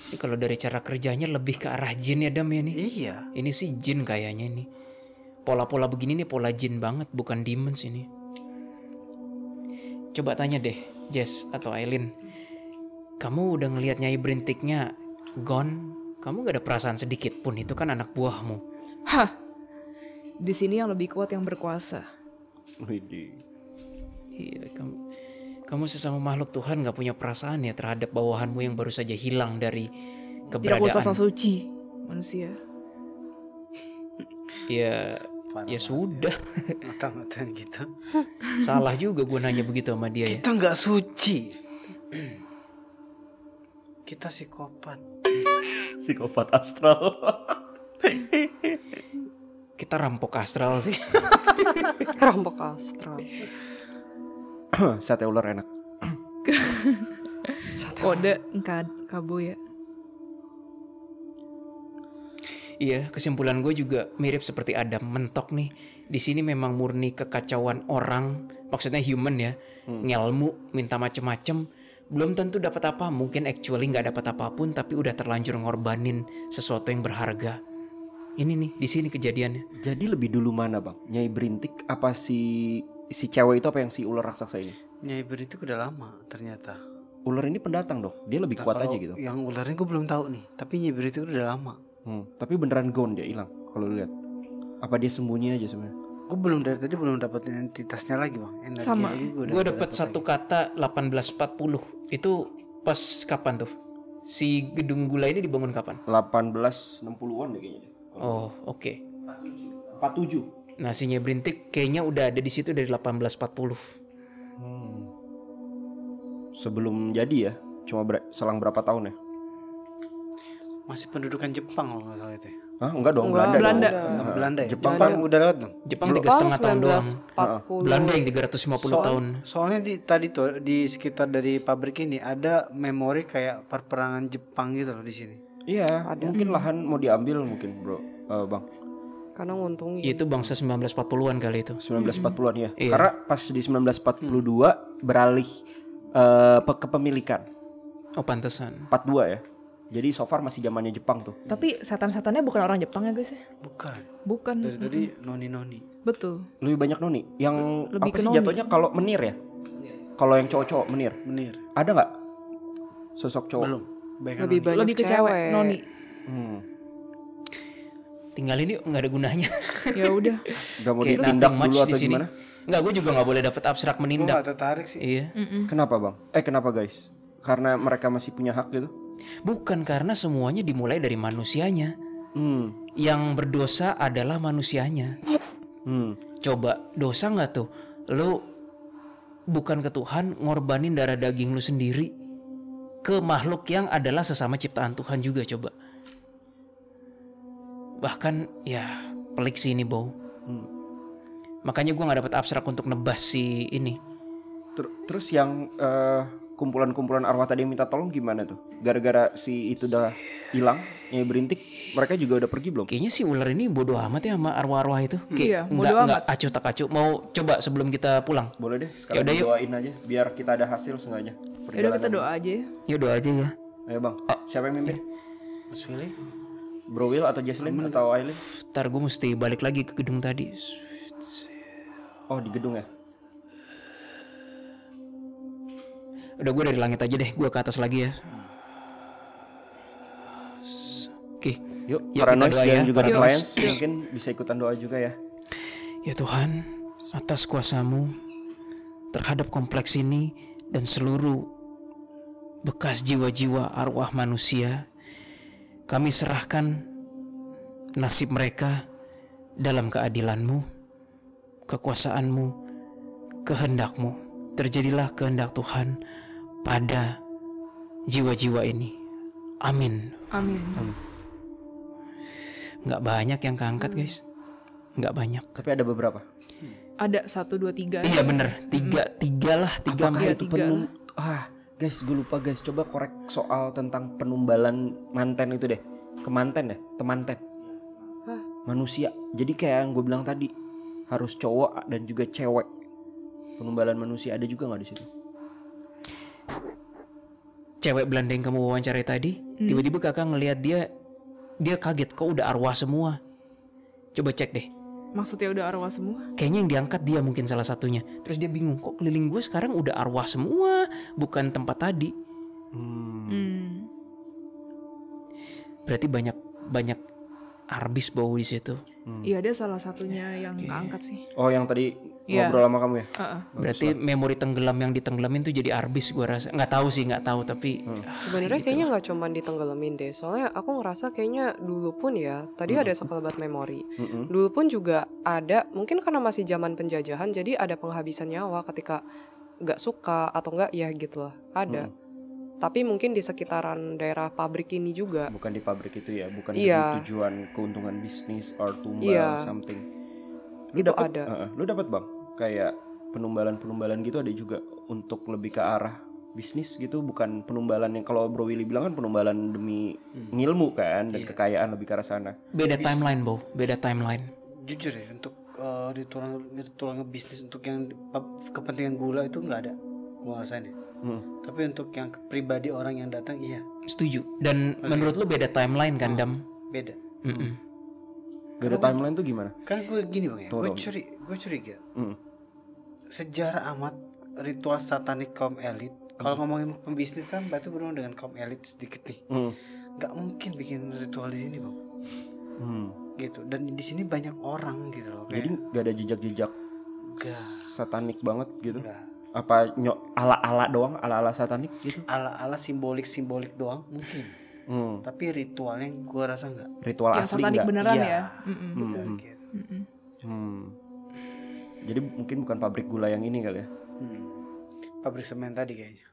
Ini kalau dari cara kerjanya lebih ke arah jin ya, Dam ya nih. Iya. Ini sih jin kayaknya nih. Pola-pola begini nih pola jin banget, bukan demons ini. Coba tanya deh, Jess atau Aileen. Kamu udah ngelihat Nyai Berintiknya gone? Kamu gak ada perasaan sedikit pun, itu kan anak buahmu. Hah. Di sini yang lebih kuat yang berkuasa. Widih. Iya, kamu sesama makhluk Tuhan gak punya perasaan ya terhadap bawahanmu yang baru saja hilang dari Tidak usah keberadaan. sok suci manusia. Ya sudah. Mata-mataan gitu. Salah juga gue nanya begitu sama dia ya. Kita nggak suci. Kita psikopat. Psikopat astral. Kita rampok astral sih. Rampok astral. Sate ular enak. Kode kabo ya. Iya, kesimpulan gue juga mirip seperti Adam, mentok nih. Di sini memang murni kekacauan orang, maksudnya human ya, ngelmu, minta macem-macem, belum tentu dapat apa, mungkin actually nggak dapat apapun, tapi udah terlanjur ngorbanin sesuatu yang berharga. Ini nih, di sini kejadiannya. Jadi lebih dulu mana bang? Nyai Berintik apa si cewek itu apa yang si ular raksasa ini? Nyai Berintik udah lama ternyata. Ular ini pendatang dong. Dia lebih kuat aja Kalau gitu. Yang ularnya gue belum tahu nih. Tapi Nyai Berintik udah lama. Tapi beneran gone dia hilang kalau lu lihat. Apa dia sembunyi aja sebenarnya? Gue dari tadi belum dapat identitasnya lagi bang. Energi Sama. lagi Gue dapet satu kata 1840. Itu pas kapan tuh? Si gedung gula ini dibangun kapan? 1860-an deh kayaknya. Oh, oke. 47. Nah, si Nyai Berintik kayaknya udah ada di situ dari 1840. Sebelum jadi ya, cuma selang berapa tahun ya? Masih pendudukan Jepang kalau nggak salah itu. Hah, enggak dong, Enggak, Belanda. Belanda. dong. Belanda ya. Jepang Jepang kan udah lewat dong. Jepang 3,5 tahun doang. 1940. Belanda yang 350 tahun. Soalnya tadi tuh di sekitar dari pabrik ini ada memori kayak perperangan Jepang gitu loh di sini. Iya, mungkin lahan mau diambil mungkin, Bro. Bang. Karena nguntungin. Itu bangsa 1940-an kali itu. 1940-an ya. Iya. Karena pas di 1942 beralih kepemilikan. Oh, pantesan. 42 ya. Jadi so far masih zamannya Jepang tuh. Tapi setan-setannya bukan orang Jepang ya guys ya? Bukan. Bukan. Dari tadi noni. Betul. Lebih banyak noni. Yang Lebih apa ke sih noni. jatuhnya kalau menir ya? Kalau yang cowok-cowok menir. Menir. Ada nggak sosok cowok? Belum. Lebih banyak Lebih ke cewek, noni. Tinggal ini nggak ada gunanya. Ya udah. Gak mau Kayak ditindak nothing much dulu di atau sini. gimana? Nggak, gue juga nggak boleh dapat abstrak Gue menindak. gak tertarik sih. Iya. Kenapa bang? Kenapa guys? Karena mereka masih punya hak gitu? Bukan, karena semuanya dimulai dari manusianya. Yang berdosa adalah manusianya. Coba dosa nggak tuh? Lo bukan ke Tuhan ngorbanin darah daging lu sendiri ke makhluk yang adalah sesama ciptaan Tuhan juga, coba. Bahkan ya pelik sih ini, Bow. Makanya gue nggak dapat abstrak untuk nebas si ini. Terus yang kumpulan-kumpulan arwah tadi yang minta tolong gimana tuh? Gara-gara si itu udah hilang, Nyai Berintik, mereka juga udah pergi belum? Kayaknya si ular ini bodoh amat ya sama arwah-arwah itu. Iya, Kayak bodoh nggak acuh tak acuh. Mau coba sebelum kita pulang? Boleh deh, sekarang Yaudah, yuk. doain aja biar kita ada hasil sengaja. Yaudah kita doa aja ya. Yuk doa aja ya. Ayo bang, siapa yang mimpin? Mas Willy. Bro Will atau Jesslyn atau Aileen? Ntar gue mesti balik lagi ke gedung tadi. Oh di gedung ya? Udah, gue dari langit aja deh. Gue ke atas lagi ya. Oke. Yuk, Yuk, para kita noise doa dan ya, juga para clients mungkin bisa ikutan doa juga ya. Ya Tuhan, atas kuasa-Mu terhadap kompleks ini dan seluruh bekas jiwa-jiwa arwah manusia, kami serahkan nasib mereka dalam keadilan-Mu, kekuasaan-Mu, kehendak-Mu. Terjadilah kehendak Tuhan pada jiwa-jiwa ini. Amin. Amin. Nggak banyak yang keangkat, guys. Nggak banyak. Tapi ada beberapa. Ada 1, 2, 3. Iya bener, tiga lah, tiga Apakah sampai itu tiga guys, gue lupa guys. Coba korek soal tentang penumbalan manten itu deh. Kemanten ya, temanten. Manusia. Jadi kayak yang gue bilang tadi, harus cowok dan juga cewek. Penumbalan manusia ada juga nggak di situ? Cewek Belanda yang kamu wawancarai tadi, tiba-tiba kakak ngelihat dia kaget, kok udah arwah semua. Coba cek deh. Maksudnya udah arwah semua? Kayaknya yang diangkat dia mungkin salah satunya. Terus dia bingung, kok keliling gue sekarang udah arwah semua, bukan tempat tadi. Berarti banyak arbis bau di situ. Iya, dia salah satunya yang keangkat sih. Oh yang tadi Iya. ngobrol sama kamu ya? Berarti memori tenggelam yang ditenggelamin tuh jadi arbis, gue rasa. Nggak tahu tapi Sebenarnya kayaknya nggak cuma ditenggelamin deh. Soalnya aku ngerasa kayaknya dulu pun ya, tadi ada sekelebat memori. Dulu pun juga ada, mungkin karena masih zaman penjajahan, jadi ada penghabisan nyawa ketika nggak suka atau nggak ya gitu lah. Ada. Tapi mungkin di sekitaran daerah pabrik ini juga. Bukan di pabrik itu ya, bukan Iya. demi tujuan keuntungan bisnis or tumbal Iya. something. Itu dapet- ada. Lu dapat bang? Kayak penumbalan gitu ada juga untuk lebih ke arah bisnis gitu, bukan penumbalan yang kalau Bro Willy bilang kan penumbalan demi ngilmu kan dan kekayaan, lebih ke arah sana. beda timeline, Bo. Beda timeline. Jujur ya, untuk ritual ngebisnis untuk yang kepentingan gula itu nggak ada. Gue ngerasain ya. Tapi untuk yang pribadi orang yang datang iya Setuju. Dan menurut lu beda timeline kan, Dam? beda. Beda timeline tuh gimana? Kan gue gini bang ya, Tolong. gue curiga. Sejarah amat ritual satanik kaum elit. Kalau ngomongin pembisnis kan berarti berhubungan dengan kaum elit sedikit nih. Gak mungkin bikin ritual di sini bang. gitu. Dan di sini banyak orang gitu loh. Jadi nggak ada jejak-jejak satanik banget gitu. Enggak. Apa ala-ala doang, ala-ala satanik gitu? Ala-ala simbolik doang mungkin. Tapi ritualnya gue rasa enggak. Ritual Yang asli satanik enggak? beneran Iya. ya. Gitu. Jadi mungkin bukan pabrik gula yang ini kali ya? Pabrik semen tadi kayaknya.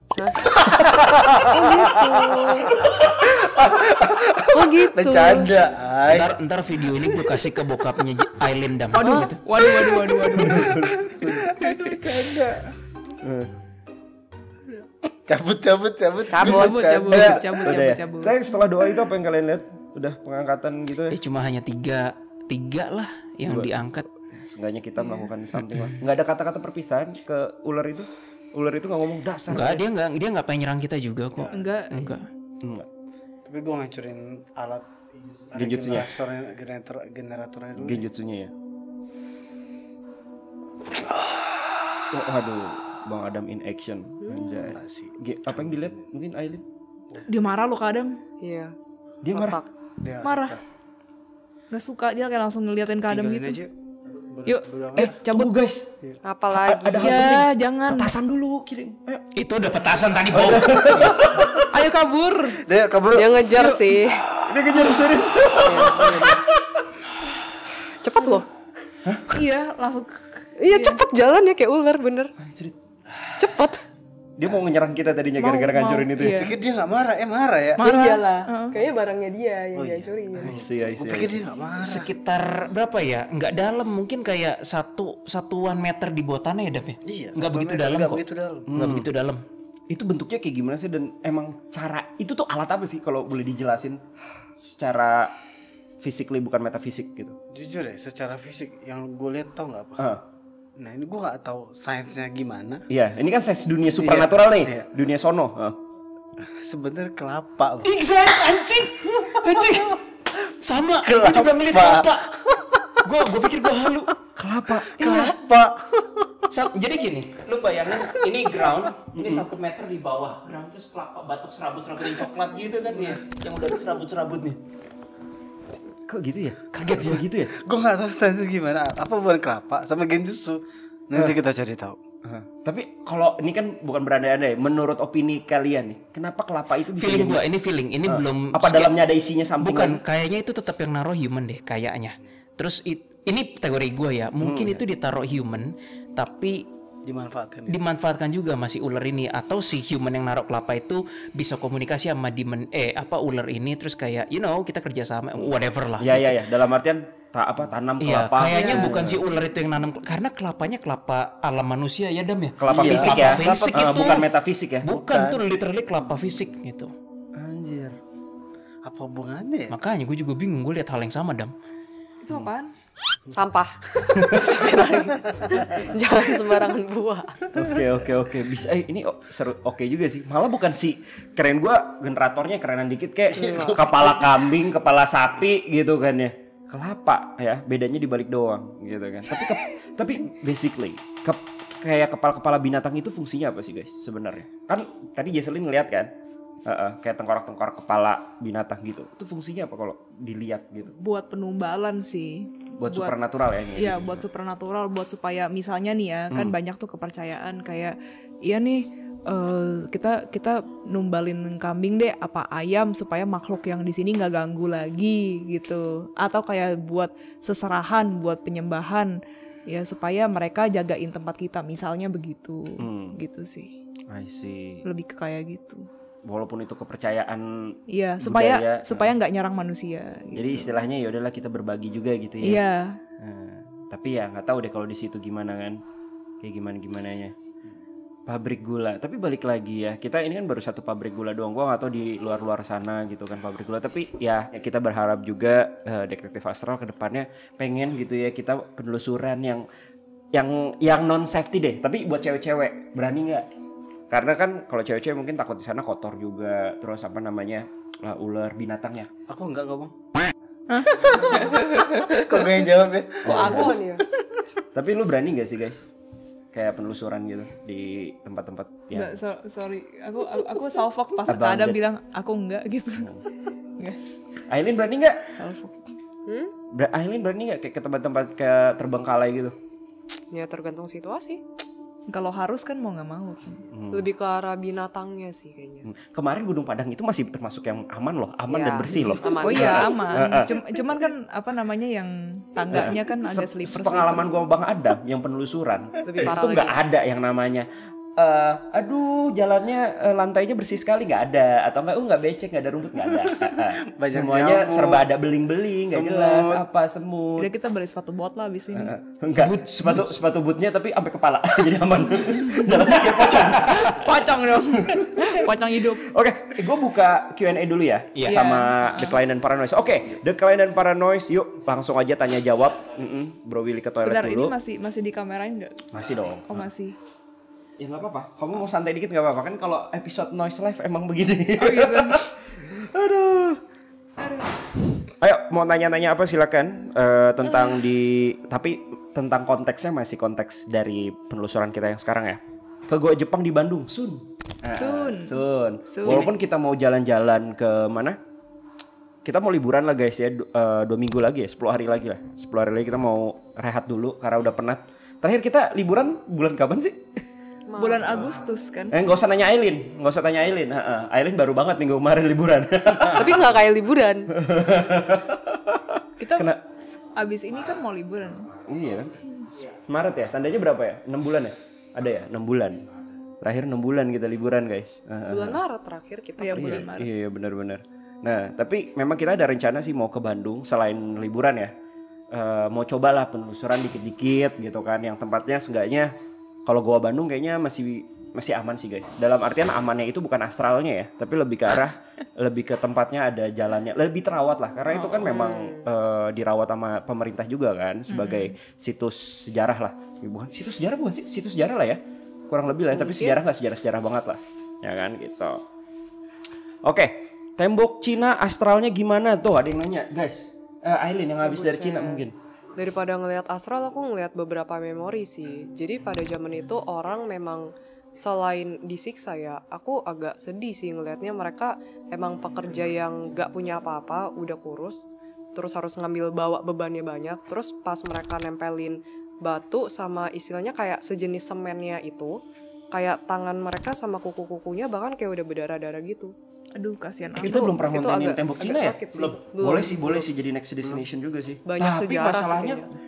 Oh gitu. Bercanda. Ntar video ini gue kasih ke bokapnya Aileen Dam. Waduh, waduh. Bercanda. Cabut. Udah ya. Cabut. Tapi setelah doa itu apa yang kalian lihat? Udah pengangkatan gitu ya? Cuma hanya tiga lah yang diangkat. Seenggaknya kita melakukan something lah. Nggak ada kata-kata perpisahan ke ular itu? Ular itu nggak ngomong dasar. Enggak, dia nggak pengen nyerang kita juga kok. Enggak. Tapi gue ngancurin alat Genjutsunya. generatornya dulu. Genjutsunya ya. Oh, aduh, Bang Adam in action. Anjay. Apa yang dilihat? Mungkin Aileen? Dia marah loh Kak Adam. Iya. Dia marah. Dia Marah. Nggak suka, dia kayak langsung ngeliatin Kak Adam tinggalin gitu. aja. Yuk, Cabut guys. Apalagi. Ada hal ya penting. jangan. Petasan dulu, kirim. Ayo. Itu udah petasan tadi bau. Ayo kabur. Dia kabur. Dia ngejar sih. Dia kejar serius. Cepet loh. Iya, langsung. Iya cepet jalan ya kayak ular bener. Cepet. Dia mau nyerang kita tadinya gara-gara ngancurin itu. Iya. Pikir dia nggak marah, marah ya? Marah. Iyalah. Kayaknya barangnya dia yang dihancurin. I see. Gue pikir dia nggak marah. Sekitar berapa ya? Nggak dalam, mungkin kayak satuan meter di bawah tanah ya Dap ya? Iya. Nggak begitu dalam Nggak kok. begitu dalam. Nggak begitu dalam. Itu bentuknya kayak gimana sih dan emang cara itu tuh alat apa sih kalau boleh dijelasin secara physically bukan metafisik gitu. Jujur ya, secara fisik yang gue lihat tau nggak apa? Nah ini gue nggak tahu sainsnya gimana. Iya, ini kan sains dunia supernatural nih, Iya. dunia sono. Sebenarnya kelapa. Loh. Exact, anjing. Sama, gue juga ngeliat kelapa. Gue pikir gue halu. Kelapa. Kelapa. Jadi gini, lu bayangin ini ground, ini 1 meter di bawah ground, terus kelapa batok serabut-serabut yang coklat gitu kan ya, yang udah ada serabut-serabut nih. Kok gitu ya? Kaget Bisa gitu ya? Gue nggak tahu sainsnya gimana. Apa bukan kelapa sama genjutsu? Nanti kita cari tahu. Tapi kalau ini kan bukan berandai-andai, menurut opini kalian nih, kenapa kelapa itu bisa Feeling jadi- gua, ini feeling, ini belum. Apa dalamnya ada isinya sampingan? Bukan, kayaknya itu tetap yang naruh human deh, kayaknya. Terus ini teori gue ya, mungkin itu ditaruh human, tapi dimanfaatkan juga masih ular ini, atau si human yang naruh kelapa itu bisa komunikasi sama ular ini, terus kayak kita kerjasama whatever lah. Ya. Dalam artian tanam Iya, kelapa. kayaknya bukan si ular itu yang nanam, karena kelapanya kelapa alam manusia ya Dam ya. Kelapa Iya, fisik kelapa ya. fisik itu. Bukan metafisik ya. Bukan, tuh literally kelapa fisik gitu. Anjir. Apa hubungannya ya? Makanya gue juga bingung, gue lihat hal yang sama Dam. Itu apaan? Sampah. Jangan sembarangan buah. Oke. Bisa ini seru. Oke juga sih. Malah bukan sih keren gua generatornya kerenan dikit kayak kepala kambing, kepala sapi gitu kan ya. Kelapa ya, bedanya di balik doang gitu kan. Tapi basically kayak kepala-kepala binatang itu fungsinya apa sih guys sebenarnya? Kan tadi Jesselyn ngeliat kan? Kayak tengkorak-tengkorak kepala binatang gitu. Itu fungsinya apa kalau dilihat gitu? Buat penumbalan sih. Buat supernatural ya ini. Iya, buat supernatural, buat supaya misalnya nih ya, kan banyak tuh kepercayaan kayak iya nih kita numbalin kambing deh apa ayam supaya makhluk yang di sini nggak ganggu lagi gitu. Atau kayak buat seserahan, buat penyembahan ya supaya mereka jagain tempat kita, misalnya begitu. Gitu sih. I see. Lebih ke kayak gitu. Walaupun itu kepercayaan. Iya, budaya, supaya nggak nyerang manusia. Gitu. Jadi istilahnya ya udahlah kita berbagi juga gitu ya. Iya. Tapi ya nggak tahu deh kalau di situ gimana kan, kayak gimananya. Pabrik gula. Tapi balik lagi ya, kita ini kan baru satu pabrik gula doang. Gua nggak tahu di luar sana gitu kan pabrik gula. Tapi ya kita berharap juga Detektif Astral kedepannya pengen gitu ya kita penelusuran yang non safety deh. Tapi buat cewek-cewek berani nggak? Karena kan kalau cewek-cewek mungkin takut di sana kotor juga, terus apa namanya ular binatangnya. Aku enggak ngomong. Kok gak yang jawab ya? Kok aku nih ya? Tapi lu berani nggak sih guys? Kayak penelusuran gitu di tempat-tempat ya. Nggak, sorry, aku salfok pas Abang Adam deh. bilang aku enggak gitu. Aileen berani nggak? Hmm? Aileen berani nggak kayak ke tempat-tempat kayak Terbengkalai gitu? Ya tergantung situasi. Kalau harus kan mau nggak mau. Lebih ke arah binatangnya sih kayaknya. Kemarin Gunung Padang itu masih termasuk yang aman loh, aman Ya, dan bersih loh. aman. Oh iya aman. Cuman kan apa namanya yang tangganya kan ada sleeper. Pengalaman gua sama Bang Adam yang penelusuran Lebih itu parah nggak lagi. ada yang namanya aduh jalannya lantainya bersih sekali, nggak ada, atau nggak becek, nggak ada rumput, nggak ada. Banyak Semuanya nyamuk, serba ada beling-beling, nggak jelas apa semut. Udah kita beli sepatu bot lah abis ini. Enggak, sepatu bootnya tapi sampai kepala jadi aman. Jalannya kayak pocong. Pocong dong. Pocong hidup. Oke, gue buka Q&A dulu ya Iya. sama The Client dan Paranoise. Oke, The Client dan Paranoise, yuk langsung aja tanya jawab. Bro Willy ke toilet Bentar, ini dulu. masih dikamerain nggak? Masih dong. Oh masih. Ya nggak apa-apa. Kamu mau santai dikit nggak apa-apa kan kalau episode Noise Live emang begini. Oh gitu. Aduh. Ayo mau nanya-nanya apa silakan tentang tapi tentang konteksnya masih konteks dari penelusuran kita yang sekarang ya. Ke Goa Jepang di Bandung, Sun. Sun. Walaupun kita mau jalan-jalan ke mana? Kita mau liburan lah guys ya, 2 minggu lagi ya, 10 hari lagi lah. 10 hari lagi kita mau rehat dulu karena udah penat. Terakhir kita liburan bulan kapan sih? Bulan Agustus kan. Nggak usah nanya Aileen, nggak usah tanya Aileen. Aileen baru banget minggu kemarin liburan. Tapi nggak kayak liburan. Kita Kena, abis ini kan mau liburan. iya kan? Maret ya, tandanya berapa ya? 6 bulan ya? Ada ya, 6 bulan. Terakhir 6 bulan kita liburan guys. Bulan Maret terakhir kita. Iya pergi. bulan Maret. Iya benar-benar. Nah tapi memang kita ada rencana sih mau ke Bandung selain liburan ya. Mau cobalah penelusuran dikit-dikit gitu kan. Yang tempatnya seenggaknya kalau Goa Bandung kayaknya masih aman sih guys. Dalam artian amannya itu bukan astralnya ya, tapi lebih ke arah lebih ke tempatnya ada jalannya, lebih terawat lah. Karena itu kan memang dirawat sama pemerintah juga kan sebagai situs sejarah lah. Bukan situs sejarah bukan sih? Situs sejarah lah ya. Kurang lebih lah, tapi sejarah nggak sejarah-sejarah banget lah. Ya kan gitu. Oke, tembok Cina astralnya gimana tuh? Ada yang nanya, guys. Aileen yang habis dari Cina mungkin. Daripada ngelihat astral, aku ngelihat beberapa memori sih. Jadi pada zaman itu orang memang selain disiksa ya, aku agak sedih sih ngelihatnya mereka emang pekerja yang gak punya apa-apa, udah kurus, terus harus ngambil bawa bebannya banyak, terus pas mereka nempelin batu sama istilahnya kayak sejenis semennya itu, kayak tangan mereka sama kuku-kukunya bahkan kayak udah berdarah-darah gitu. Aduh kasihan aku. Kita belum pernah itu ngomongin agak- tembok agak Cina ya? sakit sih. Belum. Boleh sih jadi next destination juga sih. Banyak Tapi sejarah sih masalahnya kayaknya.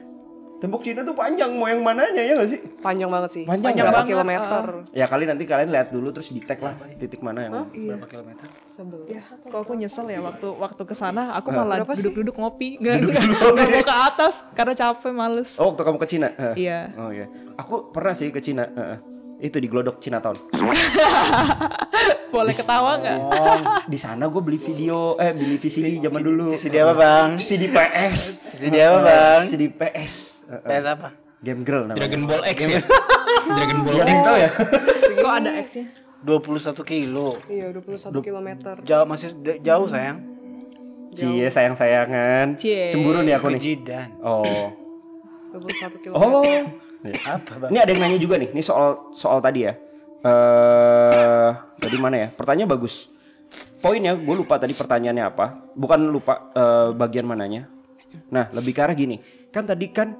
tembok Cina tuh panjang, mau yang mananya ya nggak sih? Panjang banget sih. Panjang berapa banget, kilometer? Ya kali nanti kalian lihat dulu terus di tag lah titik mana yang. Berapa kilometer? 11. Kok aku nyesel ya waktu kesana aku malah Berapa sih? duduk-duduk ngopi nggak mau ke atas karena capek males. Oh waktu kamu ke Cina? Iya. Oh iya. Aku pernah sih ke Cina. Itu di Glodok Chinatown. Boleh ketawa nggak? Oh, di sana gue beli beli VCD zaman dulu. VCD apa bang? VCD PS. VCD apa bang? VCD PS. PS apa? Game Girl namanya. Dragon Ball X ya. Dragon Ball Yang X. tahu ya? Kok ada X-nya? 21 kilo. Iya, 21 kilometer. Jauh masih jauh sayang. Cie sayang-sayangan. Cie. Cemburu nih aku nih. Kejidan. Oh. 21 kilometer. Oh. Apa bang? Ini ada yang nanya juga nih. Ini soal tadi ya. Tadi mana ya? Pertanyaan bagus. Poinnya gue lupa tadi pertanyaannya apa. Bukan lupa bagian mananya. Nah, lebih ke arah gini. Kan tadi kan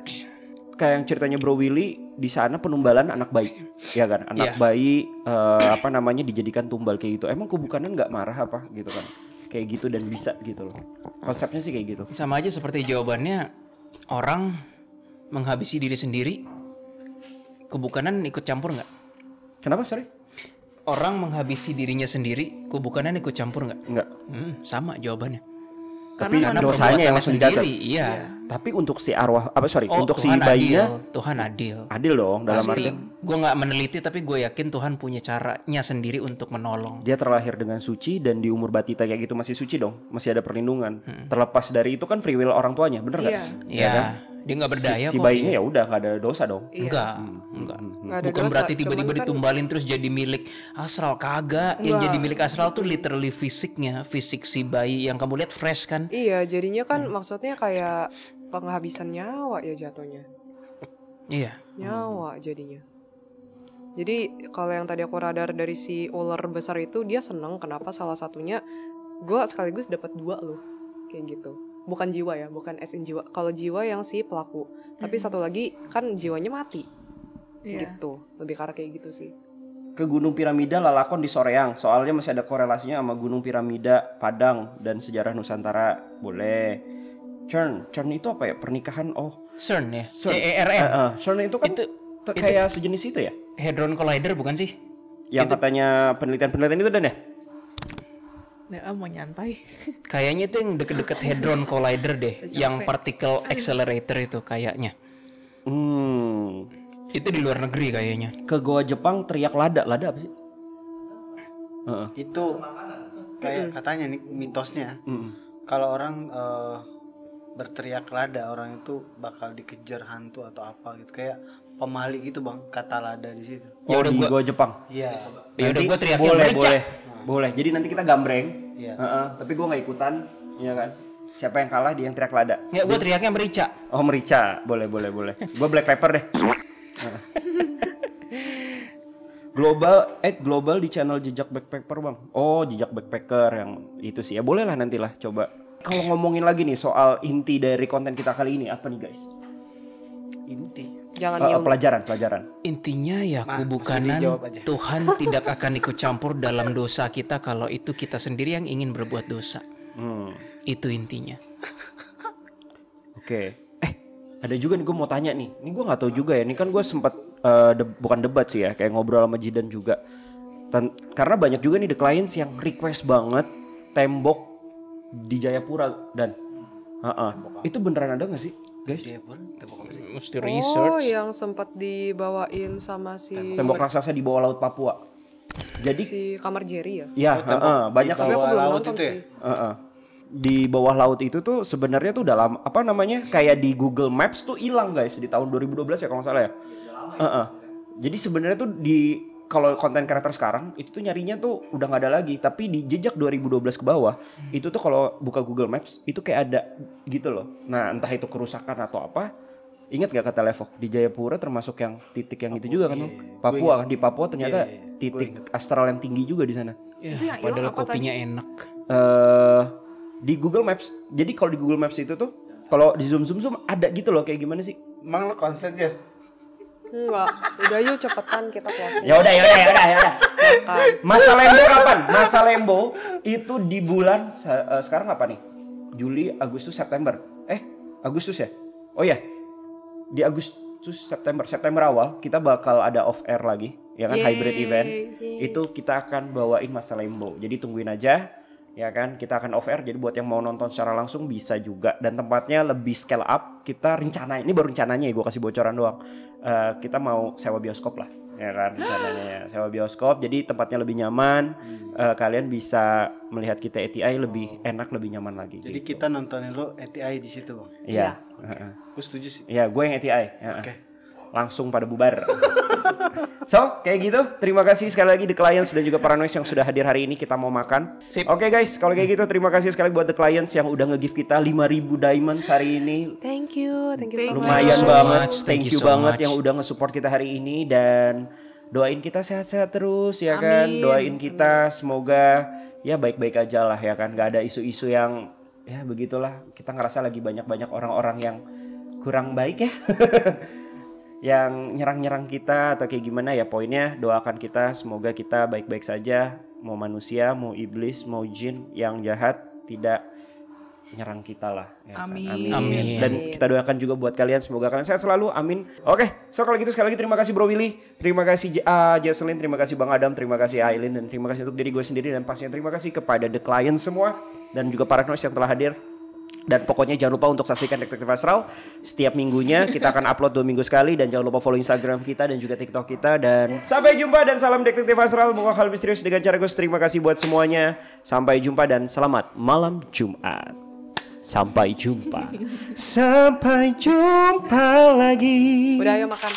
kayak yang ceritanya Bro Willy di sana penumbalan anak bayi. Ya kan? Anak Iya. bayi dijadikan tumbal kayak gitu. Emang kubukanan nggak marah apa gitu kan? Kayak gitu dan bisa gitu loh. Konsepnya sih kayak gitu. Sama aja seperti jawabannya orang menghabisi diri sendiri. Kebukanan ikut campur nggak? Kenapa sorry? Orang menghabisi dirinya sendiri, kebukanan ikut campur nggak? Enggak. Sama jawabannya. Tapi Karena dosanya yang perbuatannya langsung dicatat. sendiri, iya. Tapi untuk si arwah untuk si Tuhan bayinya adil. Tuhan adil. adil dong dalam Pasti. artian Gue nggak meneliti, tapi gue yakin Tuhan punya caranya sendiri untuk menolong. dia terlahir dengan suci dan di umur batita kayak gitu masih suci dong, masih ada perlindungan. Terlepas dari itu kan free will orang tuanya, bener nggak? Iya. Iya. Dia nggak berdaya Si kok. bayinya ya udah nggak ada dosa dong. Enggak. Nggak ada Bukan dosa, berarti tiba-tiba cuman kan- ditumbalin terus jadi milik astral, kagak. Yang jadi milik astral tuh literally fisiknya, fisik si bayi yang kamu lihat fresh kan. Iya, jadinya kan maksudnya kayak penghabisan nyawa ya jatuhnya. Iya. Nyawa jadinya. Jadi kalau yang tadi aku radar dari si ular besar itu dia seneng kenapa salah satunya gue sekaligus dapat 2 loh, kayak gitu. Bukan jiwa ya, bukan as in jiwa. Kalau jiwa yang si pelaku, tapi satu lagi kan jiwanya mati, gitu. Lebih ke arah kayak gitu sih. Ke Gunung Piramida lalakon di Soreang, soalnya masih ada korelasinya sama Gunung Piramida Padang dan sejarah Nusantara. Boleh. CERN itu apa ya? Pernikahan CERN ya, CERN. CERN. CERN itu kan kayak sejenis itu ya? Hadron Collider bukan sih? Yang katanya penelitian itu dan ya? Nah, mau nyantai. Kayaknya itu yang deket-deket Hadron Collider deh, yang particle accelerator itu kayaknya. Itu di luar negeri kayaknya. Ke Goa Jepang teriak lada apa sih? Itu kayak katanya nih mitosnya. Kalau orang berteriak lada, orang itu bakal dikejar hantu atau apa gitu, kayak pemali gitu bang, kata lada di situ. Ya udah Goa Jepang. Iya. Ya udah gue teriaknya merica. Boleh. Jadi nanti kita gambreng. Iya. Tapi gue nggak ikutan, ya kan? Siapa yang kalah dia yang teriak lada. Ya gue teriaknya merica. Oh merica, boleh. Gue black pepper deh. Global di channel Jejak Backpacker bang. Oh Jejak Backpacker yang itu sih ya, boleh lah nantilah coba. Kalau ngomongin lagi nih soal inti dari konten kita kali ini apa nih guys? Inti. Jangan pelajaran. Intinya ya kubu kanan, Tuhan tidak akan ikut campur dalam dosa kita kalau itu kita sendiri yang ingin berbuat dosa. Itu intinya. Oke. Ada juga nih gue mau tanya nih. Ini gue nggak tahu juga ya. Ini kan gue sempat bukan debat sih ya, kayak ngobrol sama Jidan juga. Karena banyak juga nih the clients yang request banget tembok di Jayapura dan itu beneran ada nggak sih guys? Mesti research. Oh yang sempat dibawain sama si tembok raksasa di bawah laut Papua. Jadi si kamar Jerry ya? Ya banyak sih. Tapi aku belum nonton sih. Di bawah laut itu tuh sebenarnya tuh dalam apa namanya kayak di Google Maps tuh hilang guys di tahun 2012 ya kalau nggak salah ya. Jadi sebenarnya tuh di kalau konten kreator sekarang itu tuh nyarinya tuh udah nggak ada lagi, tapi di jejak 2012 ke bawah itu tuh kalau buka Google Maps itu kayak ada gitu loh. Nah entah itu kerusakan atau apa. Ingat gak kata Levok di Jayapura termasuk yang titik yang itu juga kan? Papua kan, di Papua ternyata titik astral yang tinggi juga di sana. Ya, padahal kopinya enak. Di Google Maps. Jadi kalau di Google Maps itu tuh kalau di zoom ada gitu loh kayak gimana sih? Emang lo konsen Jess? Enggak, udah yuk cepetan kita closing. Ya udah. Masa Lembo kapan? Masa Lembo itu di bulan sekarang apa nih? Juli, Agustus, September. Agustus ya? Oh ya. Di Agustus, September awal kita bakal ada off air lagi, ya kan? Hybrid event. Itu kita akan bawain Masa Lembo. Jadi tungguin aja. Ya kan, kita akan off air, jadi buat yang mau nonton secara langsung bisa juga. Dan tempatnya lebih scale up. Kita rencana, ini baru rencananya ya, gue kasih bocoran doang. Kita mau sewa bioskop lah, ya kan rencananya ya. Sewa bioskop, jadi tempatnya lebih nyaman. Kalian bisa melihat kita ATI lebih enak, lebih nyaman lagi. Jadi gitu. kita nontonin lo ATI di situ bang? Iya. Gue setuju sih. Iya, gue yang ATI. Oke. Langsung pada bubar. So, kayak gitu. Terima kasih sekali lagi The Clients dan juga Paranoid yang sudah hadir hari ini. Kita mau makan. Oke guys, kalau kayak gitu terima kasih sekali buat The Clients yang udah nge-give kita 5.000 diamonds hari ini. Thank you so much. Lumayan banget. Thank you so banget much. yang udah nge-support kita hari ini. Dan doain kita sehat-sehat terus ya kan. Doain kita semoga ya baik-baik aja lah ya kan. Gak ada isu-isu yang ya begitulah. Kita ngerasa lagi banyak-banyak orang-orang yang kurang baik ya. Yang nyerang-nyerang kita atau kayak gimana ya, poinnya doakan kita semoga kita baik-baik saja, mau manusia, mau iblis, mau jin yang jahat tidak nyerang kita lah ya. Amin. Dan kita doakan juga buat kalian semoga kalian sehat selalu, amin. Oke, so kalau gitu sekali lagi terima kasih Bro Willy, terima kasih Jesselyn, terima kasih Bang Adam, terima kasih Aileen, dan terima kasih untuk diri gue sendiri, dan pastinya terima kasih kepada The Client semua dan juga para noise yang telah hadir. Dan pokoknya jangan lupa untuk saksikan Detektif Astral setiap minggunya. Kita akan upload 2 minggu sekali. Dan jangan lupa follow Instagram kita dan juga TikTok kita. Dan sampai jumpa dan salam Detektif Astral. Moga hal misterius dengan cara Gus. Terima kasih buat semuanya. Sampai jumpa dan selamat malam Jumat. Sampai jumpa. Sampai jumpa lagi. Udah ayo makan.